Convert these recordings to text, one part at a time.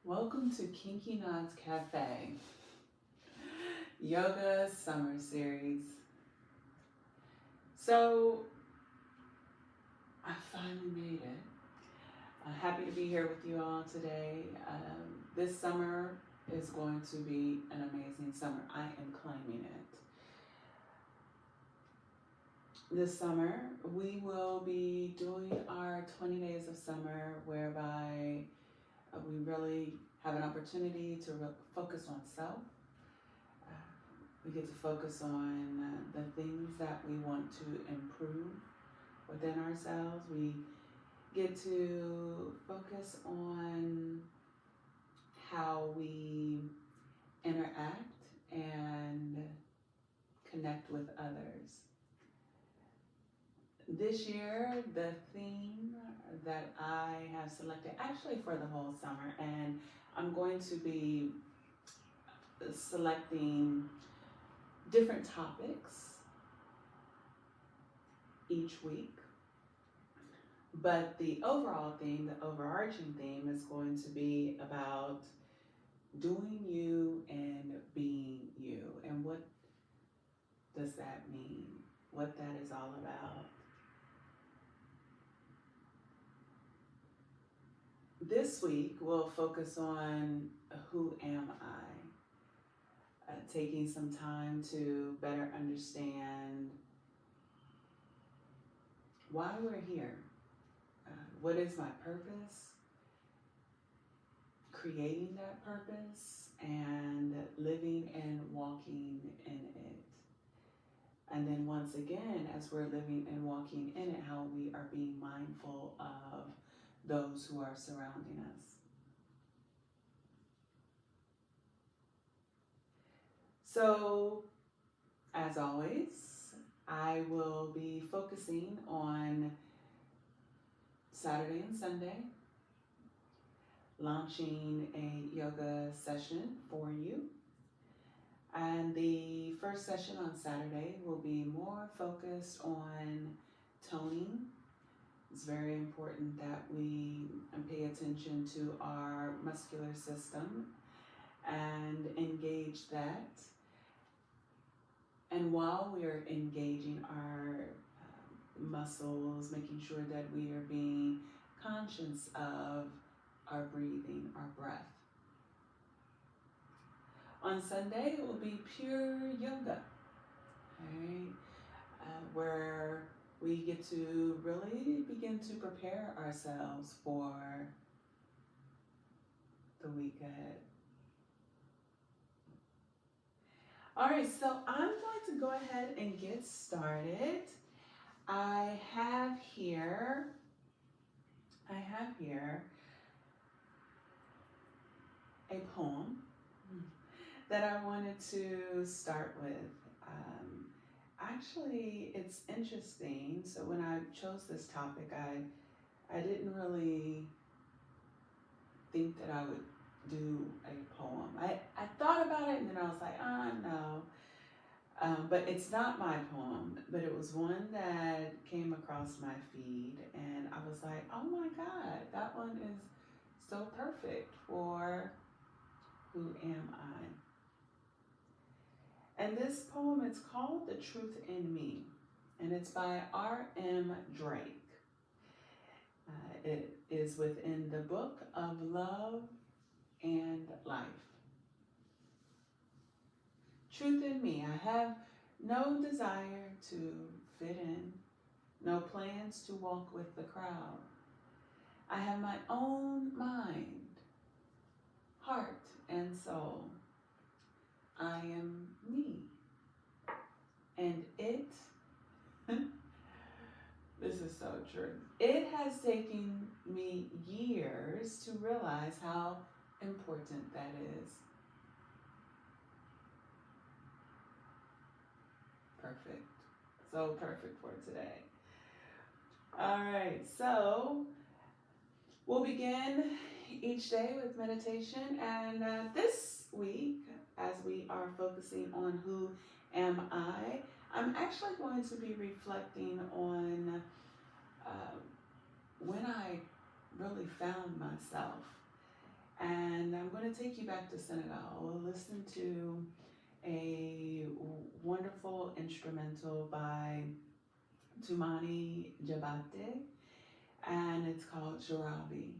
Welcome to Kinky Knots Cafe Yoga Summer Series. So, I finally made it. I'm happy to be here with you all today. This summer is going to be an amazing summer. I am claiming it. This summer, we will be doing our 20 days of summer, whereby we really have an opportunity to focus on self. We get to focus on the things that we want to improve within ourselves. We get to focus on how we interact and connect with others. This year, the theme that I have selected, actually for the whole summer, and I'm going to be selecting different topics each week. But the overall theme, the overarching theme, is going to be about doing you and being you. And what does that mean? What that is all about. This week, we'll focus on who am I? Taking some time to better understand why we're here. What is my purpose? Creating that purpose and living and walking in it. And then once again, as we're living and walking in it, how we are being mindful of those who are surrounding us. So, as always, I will be focusing on Saturday and Sunday, launching a yoga session for you. And the first session on Saturday will be more focused on toning. It's very important that we pay attention to our muscular system and engage that. And while we are engaging our muscles, making sure that we are being conscious of our breathing, our breath. On Sunday, it will be pure yoga, right? Where we get to really begin to prepare ourselves for the week ahead. All right, so I'm going to go ahead and get started. I have here a poem that I wanted to start with. Actually, it's interesting. So when I chose this topic, I didn't really think that I would do a poem. I thought about it and then I was like, no. But it's not my poem, but it was one that came across my feed and I was like, oh my God, that one is so perfect for who am I? And this poem, it's called The Truth in Me, and it's by R.M. Drake. It is within the book of Love and Life. Truth in me, I have no desire to fit in, no plans to walk with the crowd. I have my own mind, heart, and soul. I am me. And it, this is so true, it has taken me years to realize how important that is. Perfect. So perfect for today. All right, so we'll begin each day with meditation. And this week, as we are focusing on who am I, I'm actually going to be reflecting on when I really found myself And I'm going to take you back to Senegal. We'll listen to a wonderful instrumental by Toumani Jabate, and it's called Jarabi.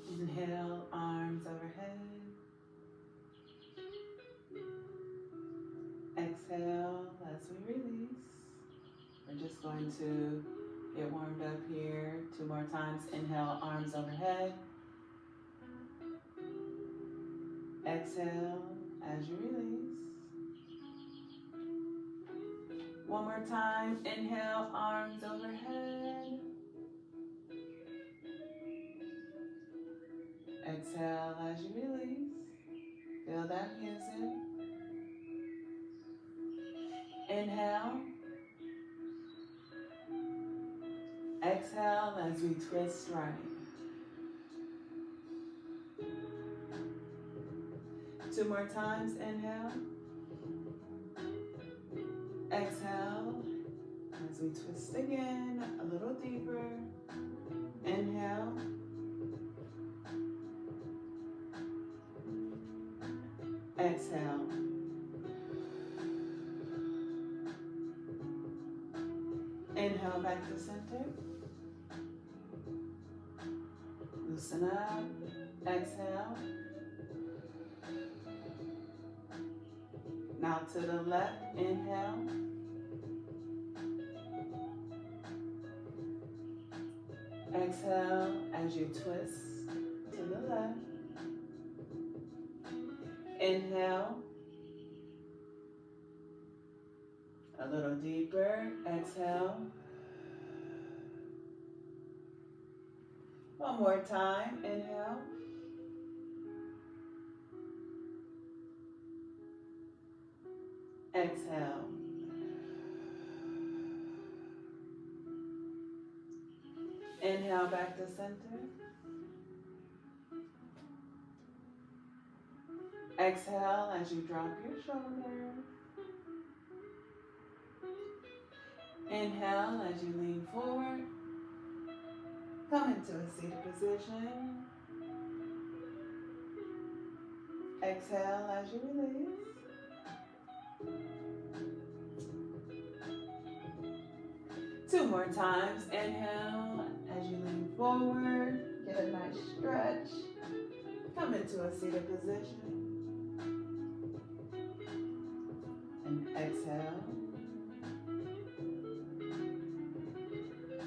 Inhale, arms overhead. Exhale as we release. We're just going to get warmed up here 2 more times. Inhale, arms overhead. Exhale as you release. 1 more time. Inhale, arms overhead. Exhale as you release. Feel that music. Inhale. Exhale as we twist right. 2 more times. Inhale. Exhale as we twist again, a little deeper. Inhale. Exhale. Inhale back to center. Loosen up. Exhale. Now to the left. Inhale. Exhale as you twist to the left. Inhale. A little deeper. Exhale. 1 more time. Inhale. Exhale. Inhale back to center. Exhale as you drop your shoulder. Inhale as you lean forward. Come into a seated position. Exhale as you release. Two more times. Inhale as you lean forward. Get a nice stretch. Come into a seated position. And exhale.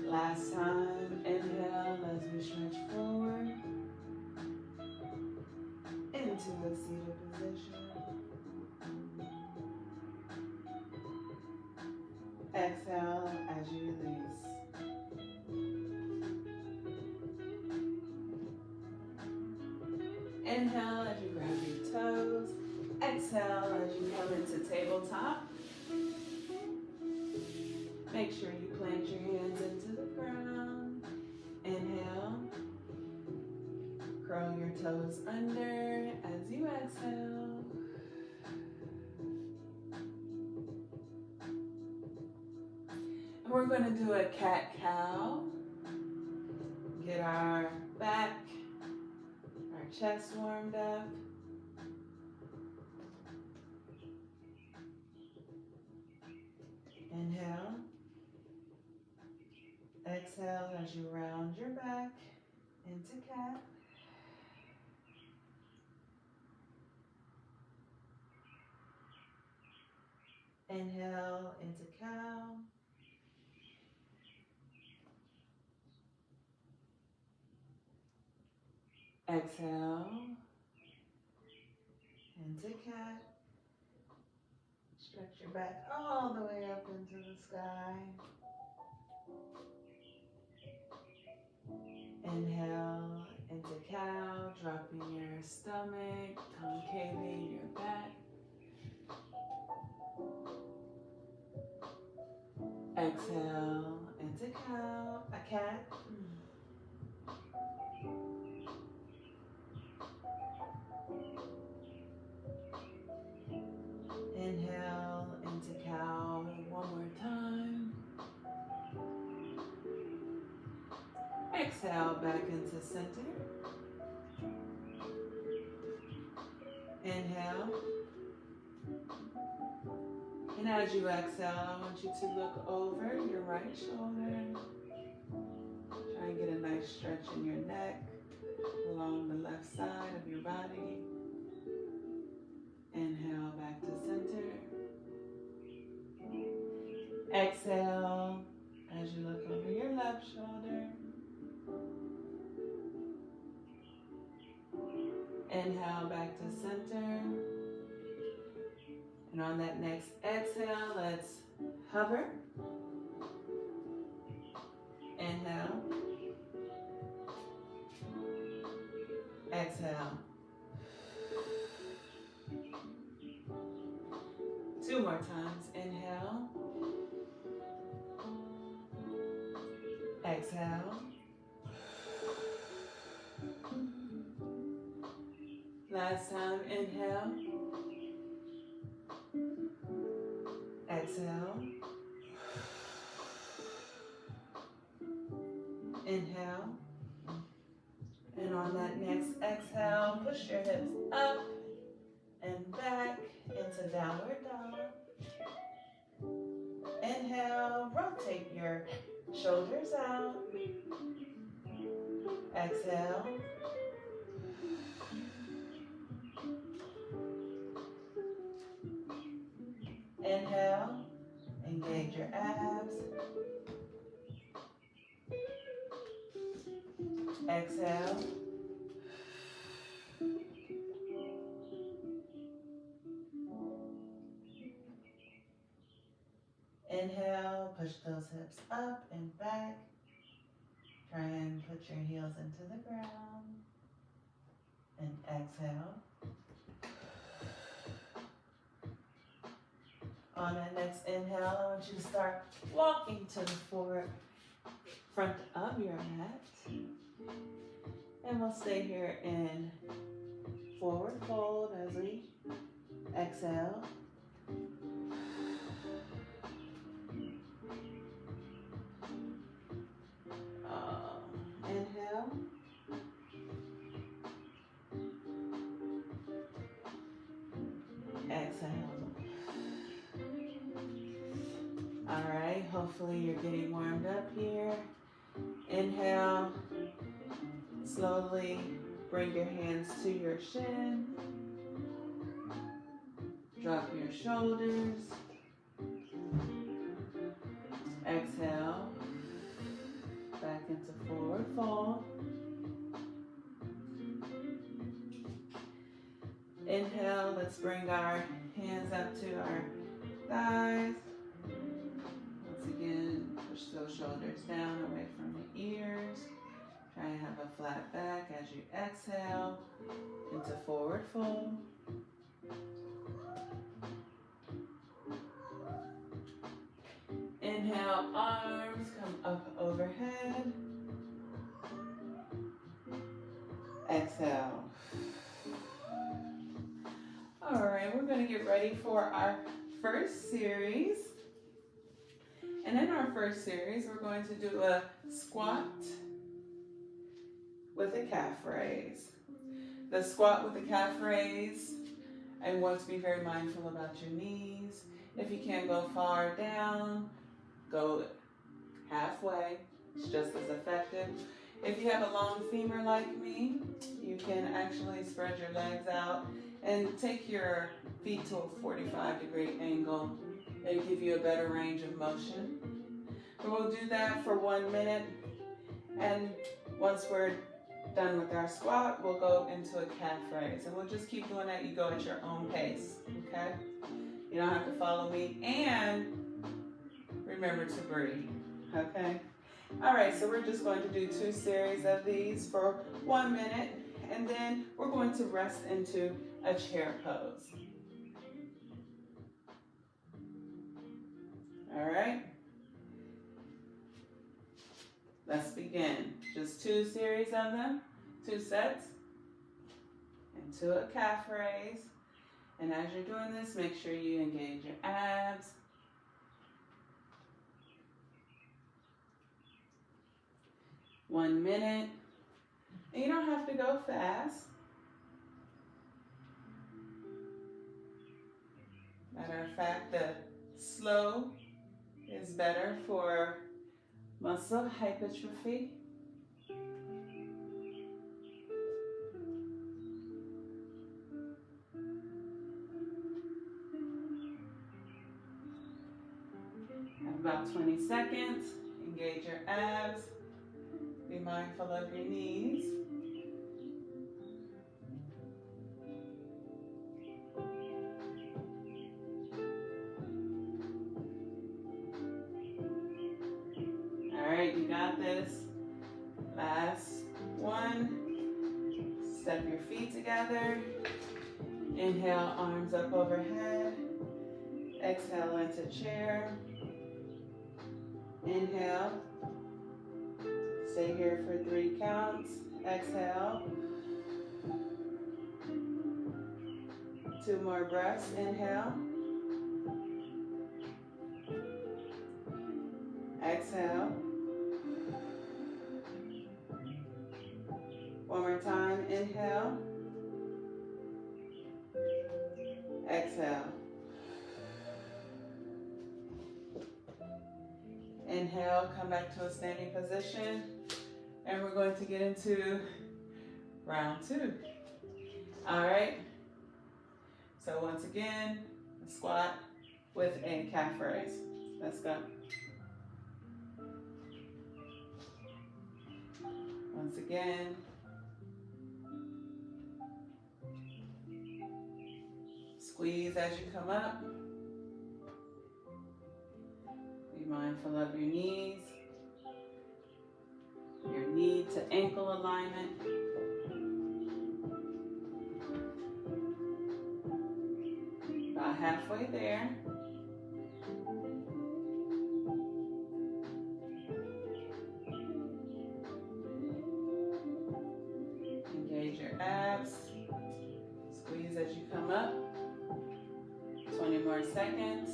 Last time, inhale as we stretch forward into a seated position. Exhale as you release. Inhale as you grab your toes. Exhale as you come into tabletop. Make sure you plant your hands into the ground. Inhale. Curl your toes under as you exhale. And we're going to do a cat-cow. Get our back, our chest warmed up. Inhale. Exhale as you round your back into cat. Inhale into cow. Exhale into cat. Stretch your back all the way up into the sky. Inhale into cow, dropping your stomach, concaving your back. Exhale into cow, a cat. Inhale into cow one more time. Exhale back into center. Inhale. And as you exhale, I want you to look over your right shoulder. Try Try and get a nice stretch in your neck along the left side of your body. Inhale back to center. Exhale as you look over your left shoulder. Inhale back to center. And on that next exhale, let's hover. Inhale. Exhale. 2 more times. Inhale. Exhale. Last time. Inhale. Exhale. Inhale. And on that next exhale, push your hips up and back into downward dog. Inhale, rotate your shoulders out. Exhale. Inhale, engage your abs. Exhale. Inhale, push those hips up and back. Try and put your heels into the ground. And exhale. On that next inhale, I want you to start walking to the front of your mat. And we'll stay here in forward fold as we exhale. Inhale. Exhale. All right, hopefully you're getting warmed up here. Inhale. Slowly bring your hands to your shin. Drop your shoulders. Exhale. Back into forward fold. Inhale, let's bring our hands up to our thighs. Once again, push those shoulders down away from the ears. Try and have a flat back as you exhale into forward fold. Inhale, arms come up overhead. Exhale. All right, we're going to get ready for our first series. And in our first series, we're going to do a squat with a calf raise. The squat with the calf raise, I want to be very mindful about your knees. If you can't go far down, go halfway. It's just as effective. If you have a long femur like me, you can actually spread your legs out and take your feet to a 45-degree angle. It'll give you a better range of motion. But we'll do that for 1 minute. And once we're done with our squat, we'll go into a calf raise. And we'll just keep doing that. You go at your own pace, okay? You don't have to follow me. And remember to breathe, okay? All right, so we're just going to do 2 series of these for 1 minute. And then we're going to rest into a chair pose. All right? Let's begin. Just 2 series of them, 2 sets, into a calf raise. And as you're doing this, make sure you engage your abs. One minute. And you don't have to go fast. Matter of fact, the slow is better for muscle hypertrophy. about 20 seconds. Engage your abs. Be mindful of your knees. All right, you got this. Last one. Step your feet together. Inhale, arms up overhead. Exhale into chair. Inhale. Stay here for 3 counts. Exhale. 2 more breaths. Inhale. Exhale. One more time. Inhale. Exhale. Inhale, come back to a standing position. And we're going to get into round 2. All right. So once again, a squat with a calf raise. Let's go. Once again. Squeeze as you come up. Be mindful of your knees. Your knee to ankle alignment. About halfway there. Engage your abs. Squeeze as you come up. 20 more seconds.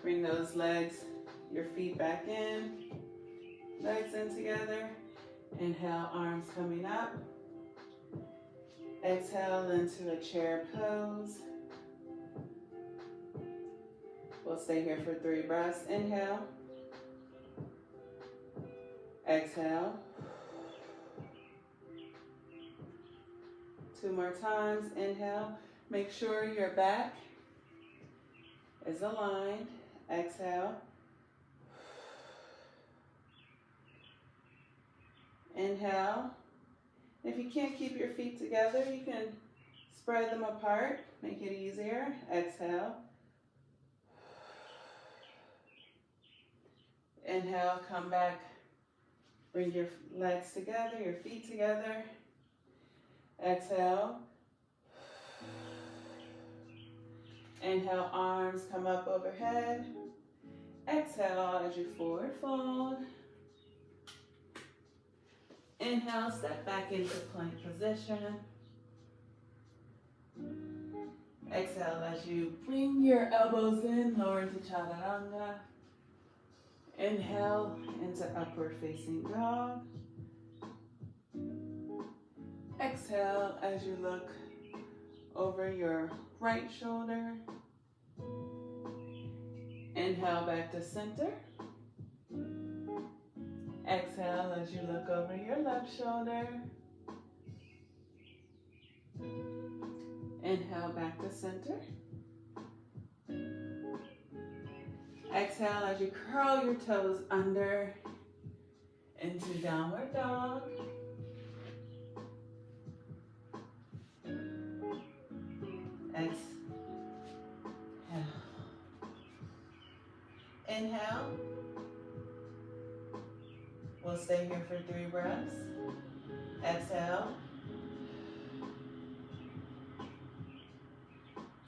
Bring those legs, your feet back in, legs in together. Inhale, arms coming up. Exhale into a chair pose. We'll stay here for 3 breaths. Inhale. Exhale. 2 more times. Inhale. Make sure your back is aligned. Exhale. Inhale. If you can't keep your feet together, you can spread them apart. Make it easier. Exhale. Inhale, come back. Bring your legs together, your feet together. Exhale. Inhale, arms come up overhead. Exhale as you forward fold. Inhale, step back into plank position. Exhale as you bring your elbows in, lower into chaturanga. Inhale into upward facing dog. Exhale as you look over your right shoulder. Inhale back to center. Exhale as you look over your left shoulder. Inhale back to center. Exhale as you curl your toes under into downward dog. Exhale. Inhale. We'll stay here for 3 breaths. Exhale.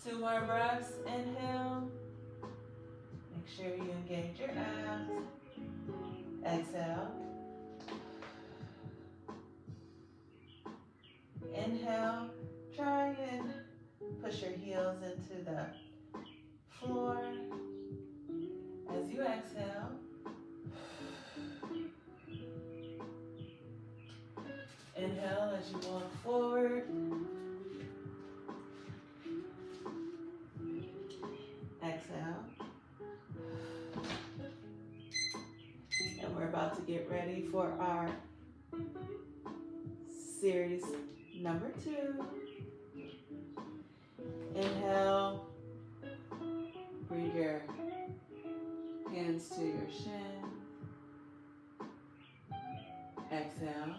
2 more breaths. Inhale. Make sure you engage your abs. Exhale. Inhale. Try and push your heels into the floor. As you exhale, inhale as you walk forward. Exhale. get ready for our series number 2. Inhale, bring your hands to your shin. Exhale.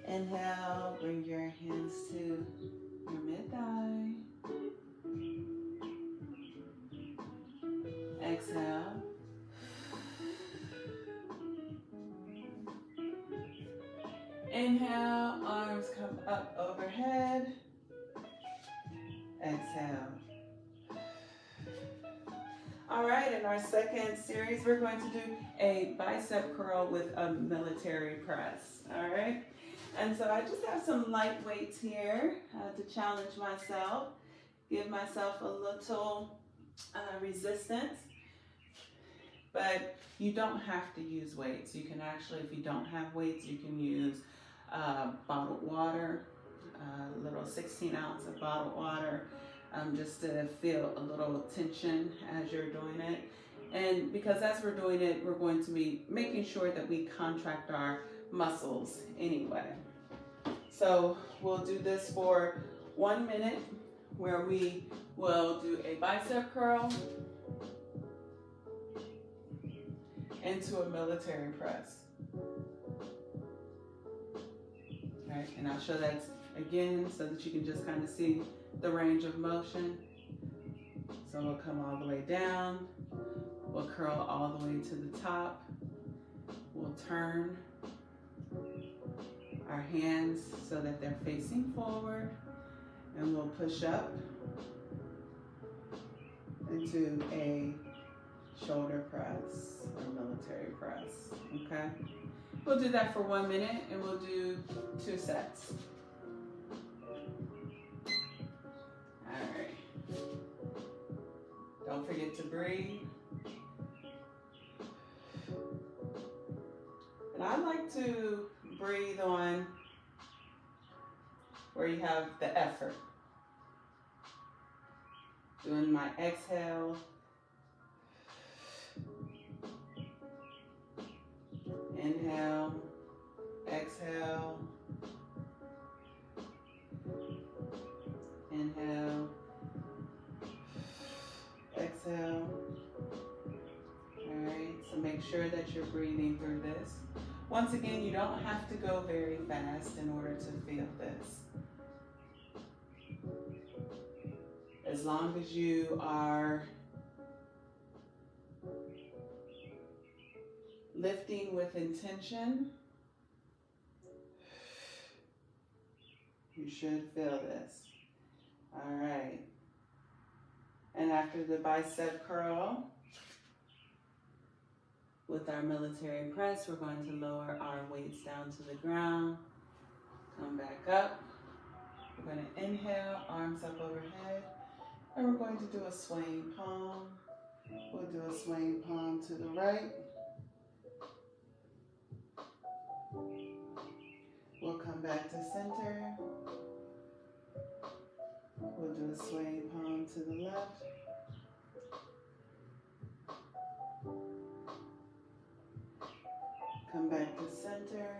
Inhale, bring your hands to your mid-thigh. Exhale. Inhale, arms come up overhead. Exhale. All right, in our second series, we're going to do a bicep curl with a military press. All right, and so I just have some light weights here to challenge myself, give myself a little resistance. But you don't have to use weights. You can actually, if you don't have weights, you can use bottled water, a little 16 ounce of bottled water, just to feel a little tension as you're doing it. And because as we're doing it, we're going to be making sure that we contract our muscles anyway. So we'll do this for 1 minute, where we will do a bicep curl into a military press. All right, and I'll show that again so that you can just kind of see the range of motion. So we'll come all the way down, we'll curl all the way to the top, we'll turn our hands so that they're facing forward, and we'll push up into a shoulder press or military press, okay? We'll do that for 1 minute, and we'll do 2 sets. All right. Don't forget to breathe. And I like to breathe on where you have the effort. Doing my exhale. Inhale, exhale, inhale, exhale. All right, so make sure that you're breathing through this. Once again, you don't have to go very fast in order to feel this. As long as you are lifting with intention, you should feel this. All right. And after the bicep curl with our military press, we're going to lower our weights down to the ground. Come back up. We're going to inhale, arms up overhead, and we're going to do a swaying palm. We'll do a swaying palm to the right. We'll come back to center. We'll do a swaying palm to the left. Come back to center.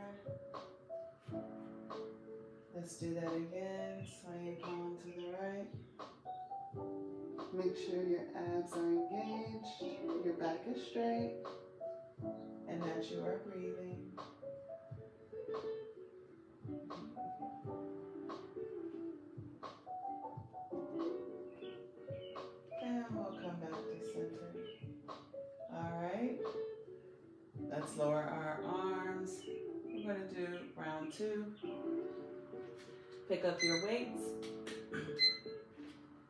Let's do that again. Swaying palm to the right. Make sure your abs are engaged, your back is straight, and that you are breathing. And we'll come back to center. All right. Let's lower our arms. We're going to do round 2. Pick up your weights.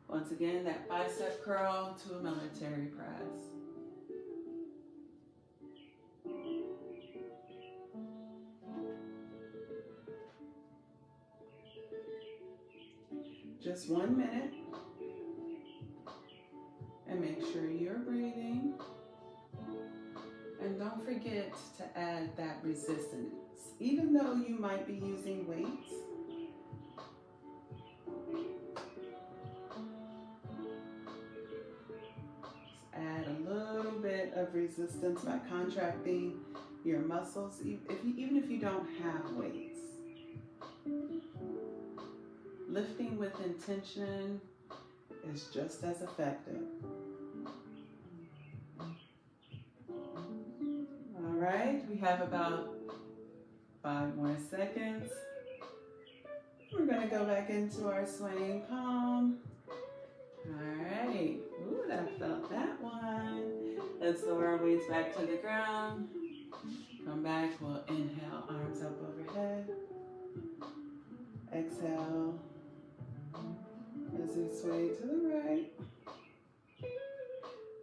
Once again, that bicep curl to a military press. Just 1 minute. And make sure you're breathing. And don't forget to add that resistance. Even though you might be using weights, just add a little bit resistance by contracting your muscles, even if you don't have weights. Lifting with intention is just as effective. All right, we have about 5 more seconds. We're going to go back into our swaying palm. All right. Ooh, I felt that one. Let's lower our weights back to the ground. Come back. We'll inhale, arms up overhead. Exhale as we sway to the right.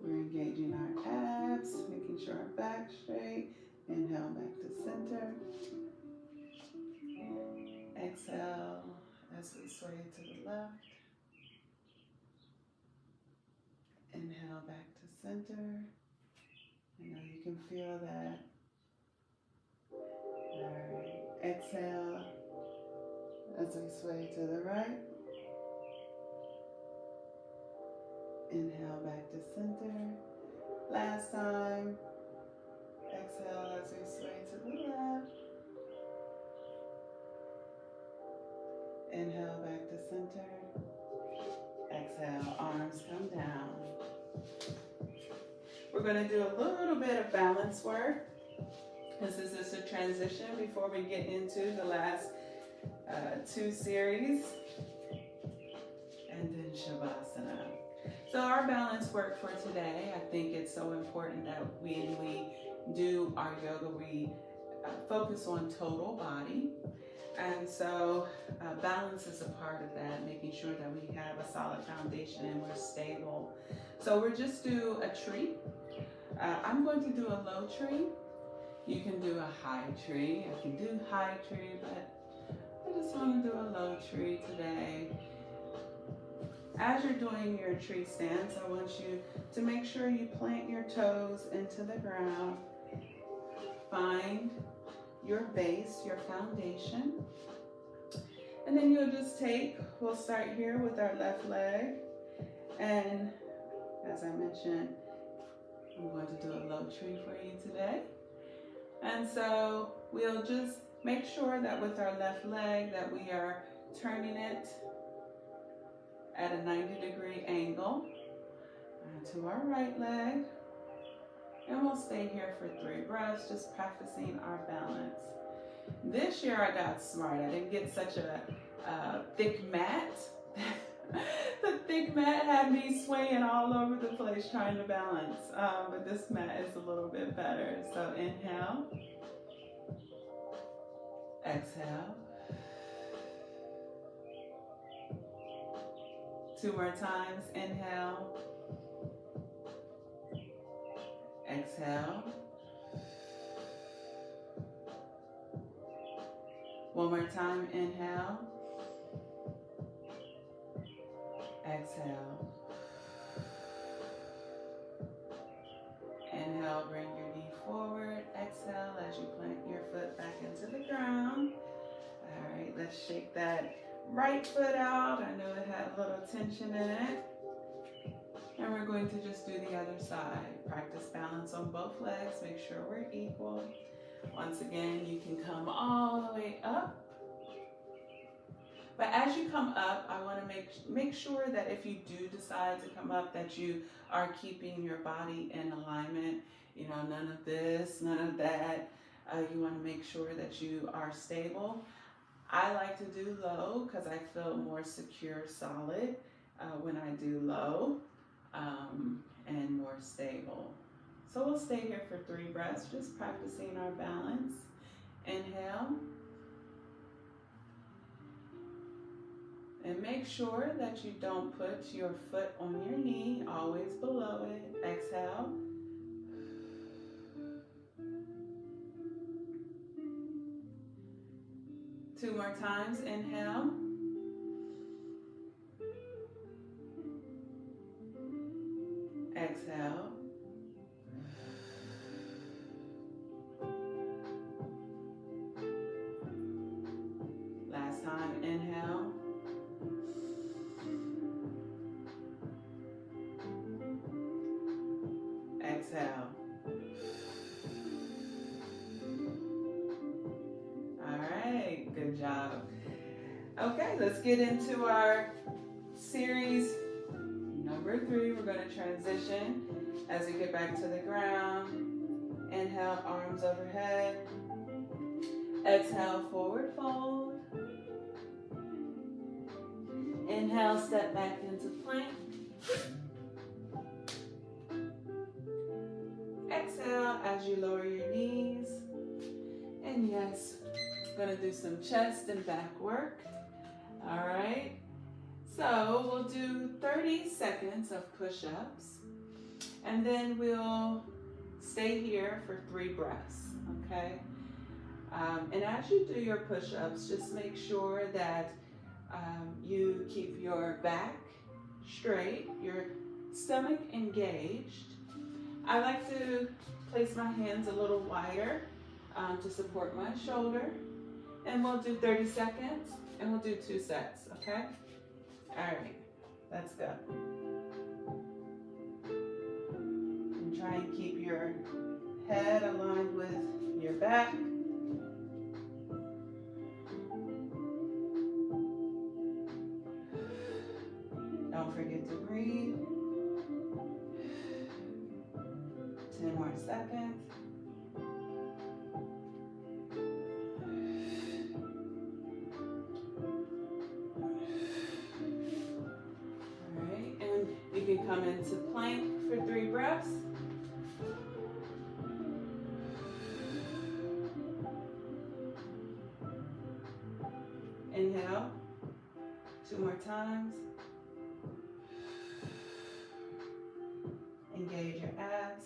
We're engaging our abs, making sure our back's straight. Inhale back to center. Exhale as we sway to the left. Inhale back to center. I know you can feel that. All right. Exhale as we sway to the right. Inhale back to center. Last time. Exhale as we sway to the left. Inhale back to center. Exhale, arms come down. We're going to do a little bit of balance work, because this is a transition before we get into the last 2 series, and then Shavasana. So our balance work for today, I think it's so important that when we do our yoga, we focus on total body. And so balance is a part of that, making sure that we have a solid foundation and we're stable. So we'll just do a tree. I'm going to do a low tree. You can do a high tree. I can do high tree, but I just want to do a low tree today. As you're doing your tree stance, I want you to make sure you plant your toes into the ground. Find your base, your foundation. And then you'll just we'll start here with our left leg. And as I mentioned, I'm going to do a low tree for you today. And so we'll just make sure that with our left leg that we are turning it at a 90-degree angle to our right leg. And we'll stay here for 3 breaths, just practicing our balance. This year I got smart. I didn't get such a thick mat. The thick mat had me swaying all over the place trying to balance. But this mat is a little bit better. So inhale. Exhale. 2 more times. Inhale. Exhale. 1 more time. Inhale. Exhale. Inhale, bring your knee forward. Exhale as you plant your foot back into the ground. All right, let's shake that right foot out. I know it had a little tension in it. And we're going to just do the other side. Practice balance on both legs. Make sure we're equal. Once again, you can come all the way up. But as you come up, I want to make sure that if you do decide to come up, that you are keeping your body in alignment. You know, none of this, none of that. You want to make sure that you are stable. I like to do low because I feel more secure, solid when I do low. And more stable. So we'll stay here for 3 breaths, just practicing our balance. Inhale. And make sure that you don't put your foot on your knee, always below it. Exhale. Two more times. Inhale. Exhale. Last time, inhale. Exhale. Okay, let's get into our series number 3. We're going to transition as we get back to the ground. Inhale, arms overhead. Exhale, forward fold. Inhale, step back into plank. Exhale as you lower your knees. And yes, we're going to do some chest and back work. All right. So we'll do 30 seconds of push-ups. And then we'll stay here for 3 breaths, okay? And as you do your push-ups, just make sure that you keep your back straight, your stomach engaged. I like to place my hands a little wider to support my shoulder. And we'll do 30 seconds, and we'll do 2 sets, okay? All right, let's go. And try and keep your head aligned with your back. Don't forget to breathe. 10 more seconds. All right, and you can come into plank for 3 breaths. Inhale, 2 more times. Engage your abs.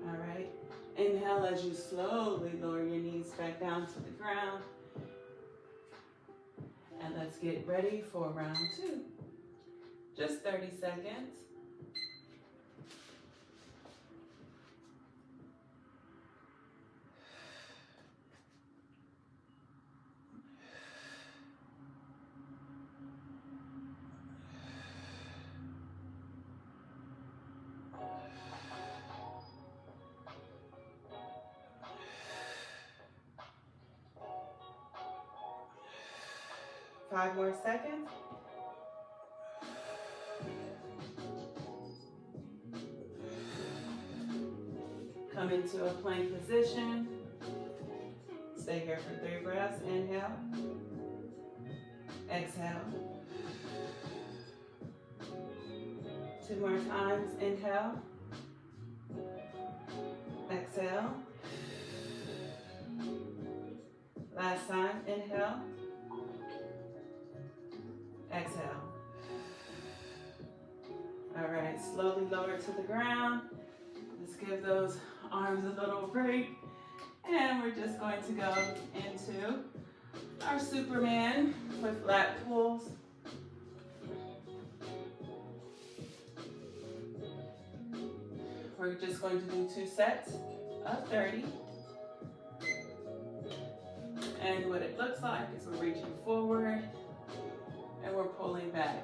All right, inhale as you slowly lower your knees back down to the ground. And let's get ready for round 2. Just 30 seconds. Five more seconds. Come into a plank position. Stay here for 3 breaths. Inhale. Exhale. 2 more times. Inhale. Exhale. Last time. Inhale. Exhale. All right, slowly lower to the ground. Let's give those arms a little break. And we're just going to go into our Superman with lat pulls. We're just going to do 2 sets of 30. And what it looks like is we're reaching forward and we're pulling back.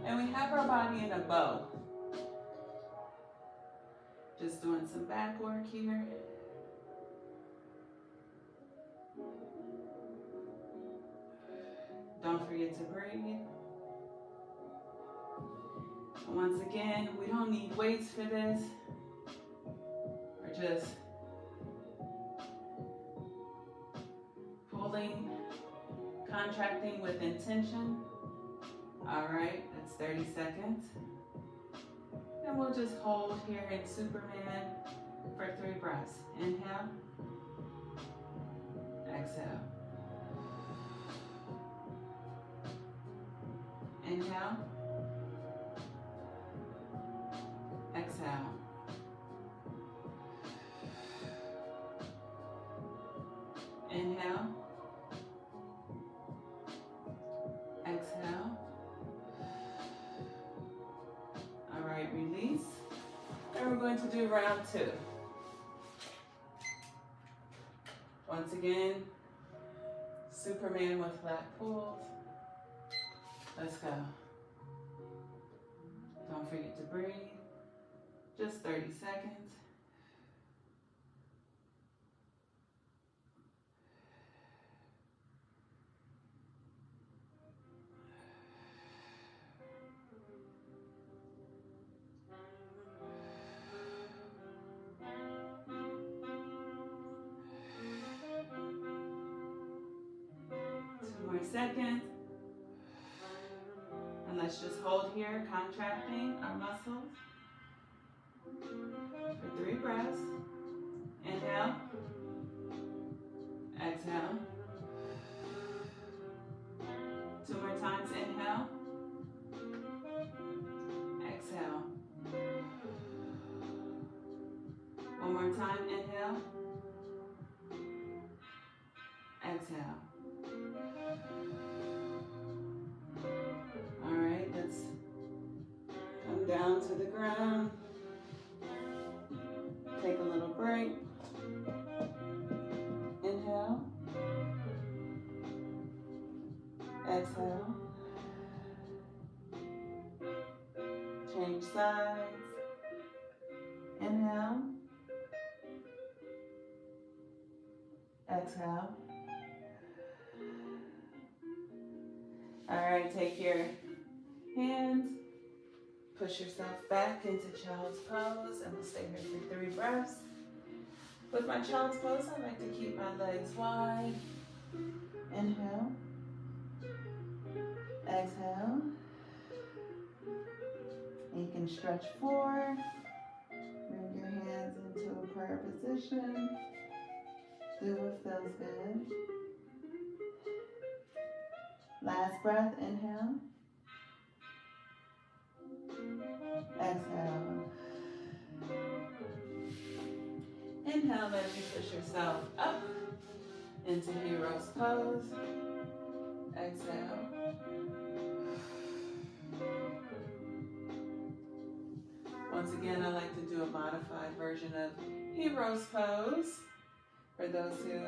And we have our body in a bow. Just doing some back work here. Don't forget to breathe. And once again, we don't need weights for this. We're just pulling, contracting with intention. All right, that's 30 seconds. And we'll just hold here in Superman for 3 breaths. Inhale. Exhale. Inhale. Exhale. Inhale. Exhale. All right, release. And we're going to do round 2. Once again, Superman with lat pulls. Let's go. Don't forget to breathe. Just 30 seconds. more seconds. And let's just hold here, contracting our muscles for 3 breaths. Inhale. Exhale. 2 more times. Inhale. Exhale. 1 more time. Inhale. Exhale. All right, let's come down to the ground. Take a little break. Inhale. Exhale. Change sides. Inhale. Exhale. All right, take your hands, push yourself back into child's pose, and we'll stay here for 3 breaths. With my child's pose, I like to keep my legs wide. Inhale. Exhale. You can stretch forward. Bring your hands into a prayer position. Do what feels good. Last breath, inhale. Exhale. Inhale as you push yourself up into hero's pose. Exhale. Once again, I like to do a modified version of hero's pose for those who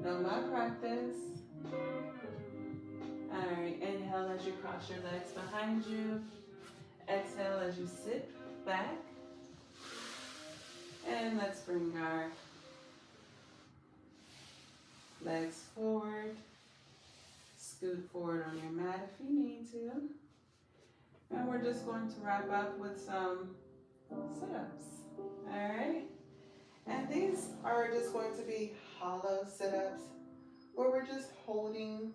know my practice. All right, inhale as you cross your legs behind you. Exhale as you sit back. And let's bring our legs forward. Scoot forward on your mat if you need to. And we're just going to wrap up with some sit-ups. All right? And these are just going to be hollow sit-ups where we're just holding.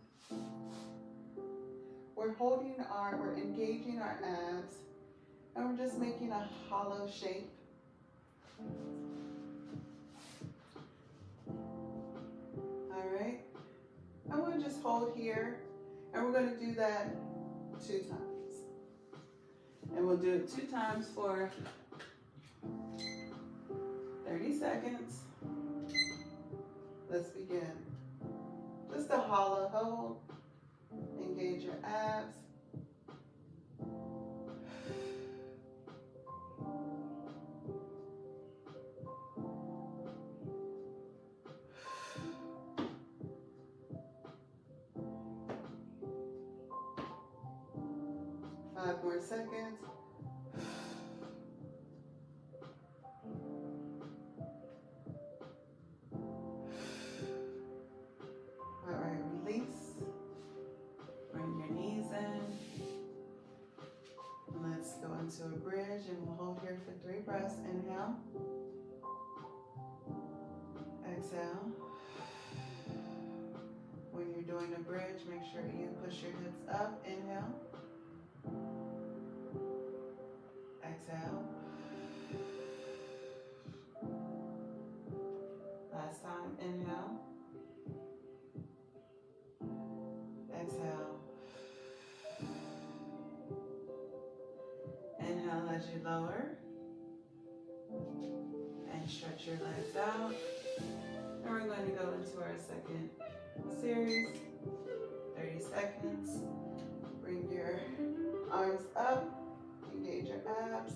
We're engaging our abs, and we're just making a hollow shape. All right, and we'll just hold here, and we're going to do that 2 times. And we'll do it 2 times for 30 seconds. Let's begin. Just a hollow hold. Engage your abs. Five more seconds. All right, release. Bring your knees in. Let's go into a bridge, and we'll hold here for 3 breaths. Inhale. Exhale. When you're doing a bridge, make sure you push your hips up. Inhale. Exhale. Last time. Inhale. Exhale. Inhale as you lower. And stretch your legs out. And we're going to go into our second series. 30 seconds. Bring your arms up. Engage your abs.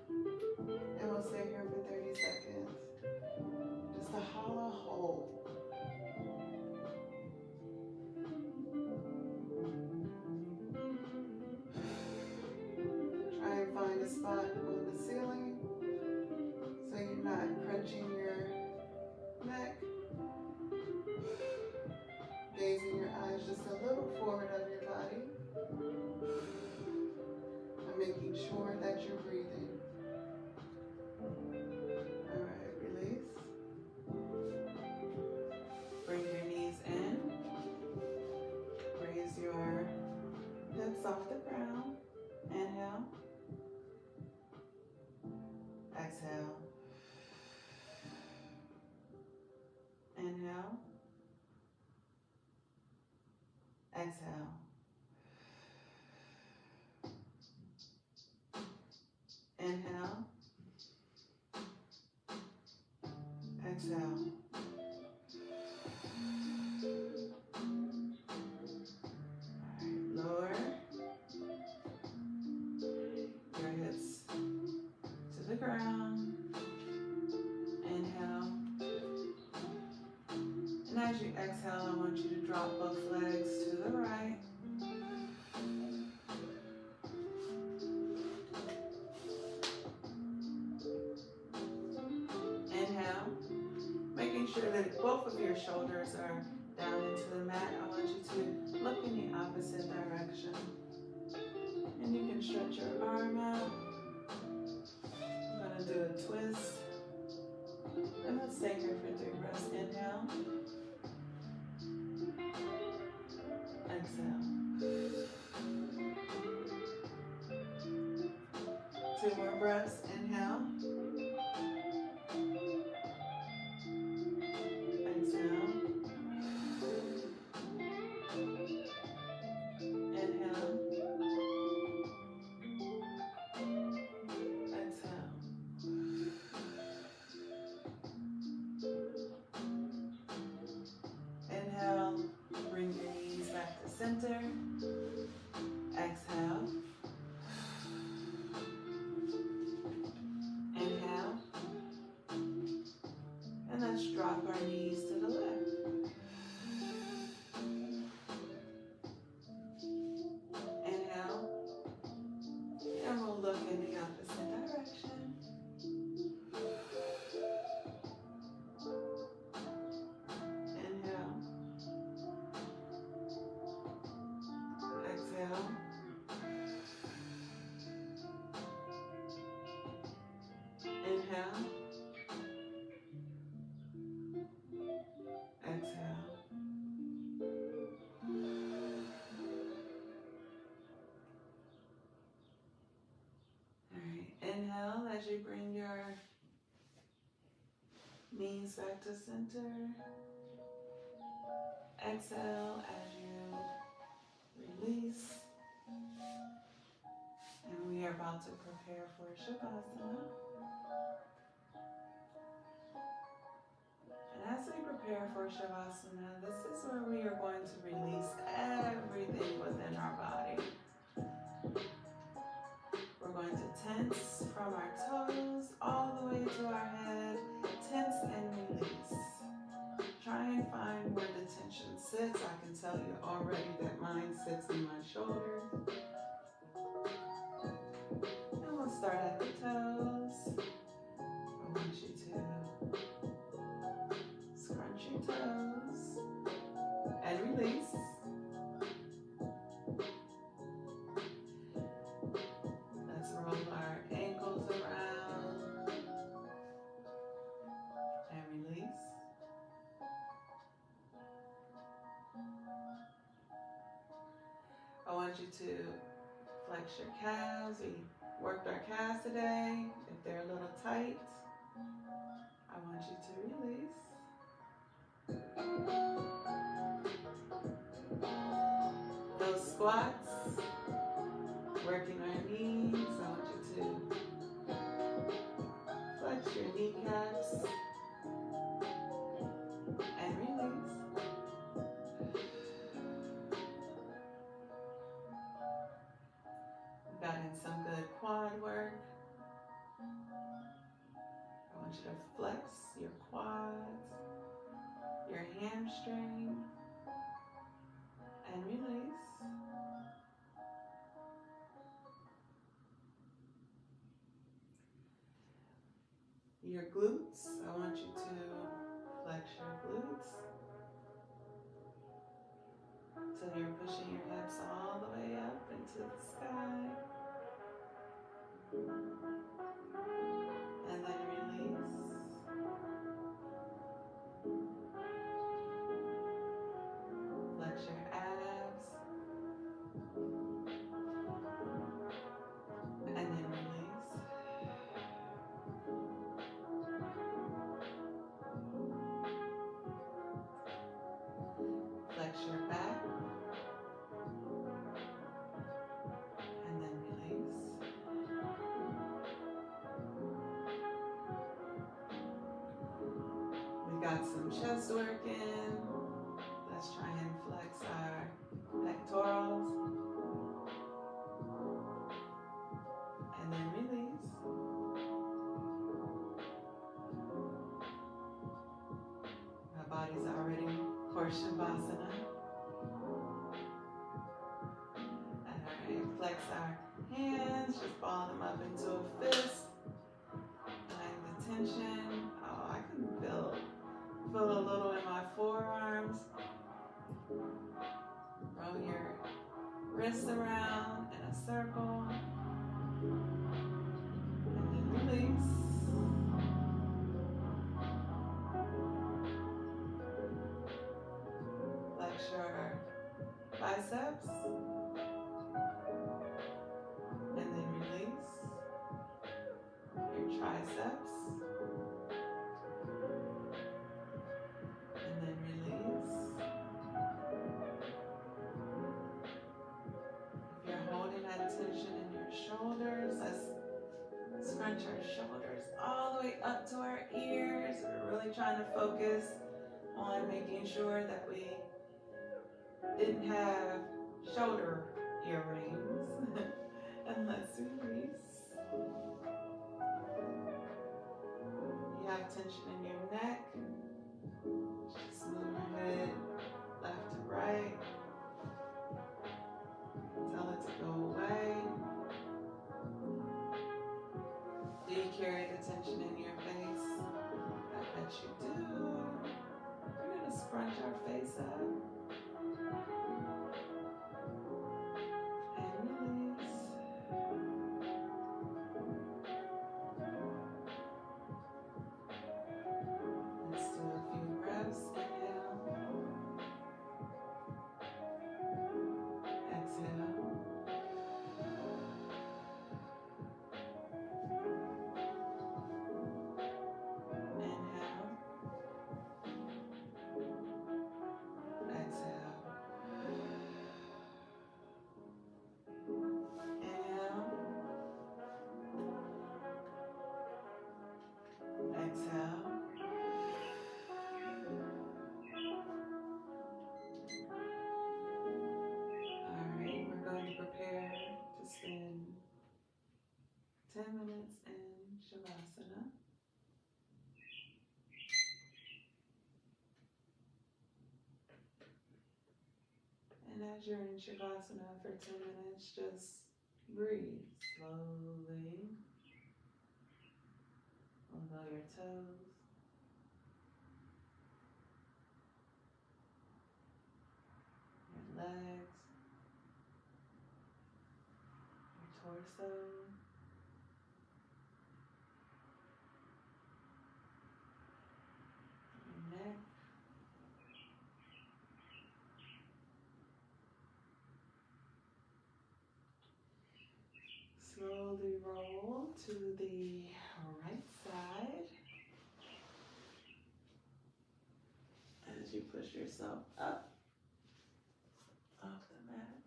And we'll stay here for 30 seconds. Just a hollow hold. Try and find a spot on the ceiling so you're not crunching your neck. Gazing your eyes just a little forward of your body. And making sure that you're breathing. All right, release. Bring your knees in. Bring as you exhale, I want you to drop both legs to the right. Inhale, making sure that both of your shoulders are down into the mat. I want you to look in the opposite direction. And you can stretch your arm out. I'm going to do a twist. And let's stay here for 3 breaths. Inhale. Exhale. 2 more breaths. Inhale. Exhale. Inhale. Exhale. Inhale. Bring your knees back to center. Exhale. Inhale. And let's drop our knees to the left. Inhale. And we'll look in the opposite direction. Inhale. Exhale. Inhale. Exhale. Alright, inhale as you bring your knees back to center. Exhale as you release. And we are about to prepare for Shavasana. And as we prepare for Shavasana, this is where we are going to release everything within our body. We're going to tense from our toes all the way to our head. Tense and release. Try and find where the tension sits. I can tell you already that mine sits in my shoulders. And we'll start at the toes. I want you to scrunch your toes and release. Let's roll our ankles around and release. I want you to flex your calves. We worked our calves today. If they're a little tight, I want you to release. Those squats, working our knees. I want you to flex your kneecaps and release. We got in some good quad work. I want you to flex your quads, your hamstring, and release. Your glutes, I want you to flex your glutes till you're pushing your hips all the way up into the sky. And then release. Flex your abs. And then release. Flex your back. And then release. We got some chest work in. Let's try and flex our pectorals. And then release. My body's already for Shavasana. Alright, flex our hands, just ball them up into a fist. Like the tension. Oh, I can feel a little in my forearms. Roll your wrists around in a circle. And then release. Flex your biceps. And then release. Your triceps. And then release. If you're holding that tension in your shoulders, let's scrunch our shoulders all the way up to our ears. We're really trying to focus on making sure that we didn't have shoulder earrings. And let's release. You have tension in your neck. Just move your head left to right. Tell it to go away. Do you carry the tension in your face? I bet you do. We're going to scrunch our face up. And release. Let's do a few breaths. Inhale. Exhale. Inhale. Exhale. Inhale. Exhale. Alright, we're going to prepare to spend 10 minutes in Shavasana. And as you're in Shavasana for 10 minutes, just breathe slowly. Wiggle your toes. Your legs. Your torso. Your neck. Slowly roll to the right side as you push yourself up off the mat.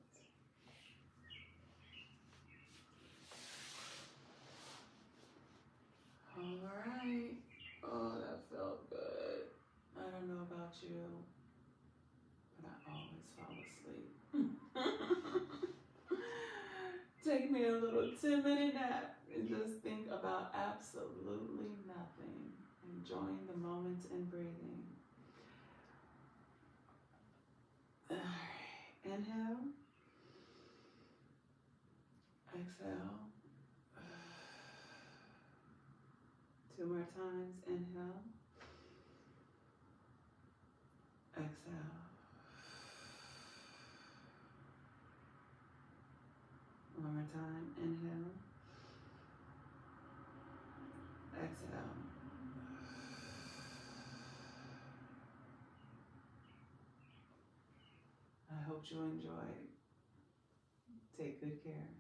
All right. Oh, that felt good. I don't know about you, but I always fall asleep. Take me a little 10-minute nap and just think about absolutely nothing. Enjoying the moment and breathing. All right. Inhale. Exhale. 2 more times. Inhale. Exhale. One more time. Inhale. Exhale. I hope you enjoyed. Take good care.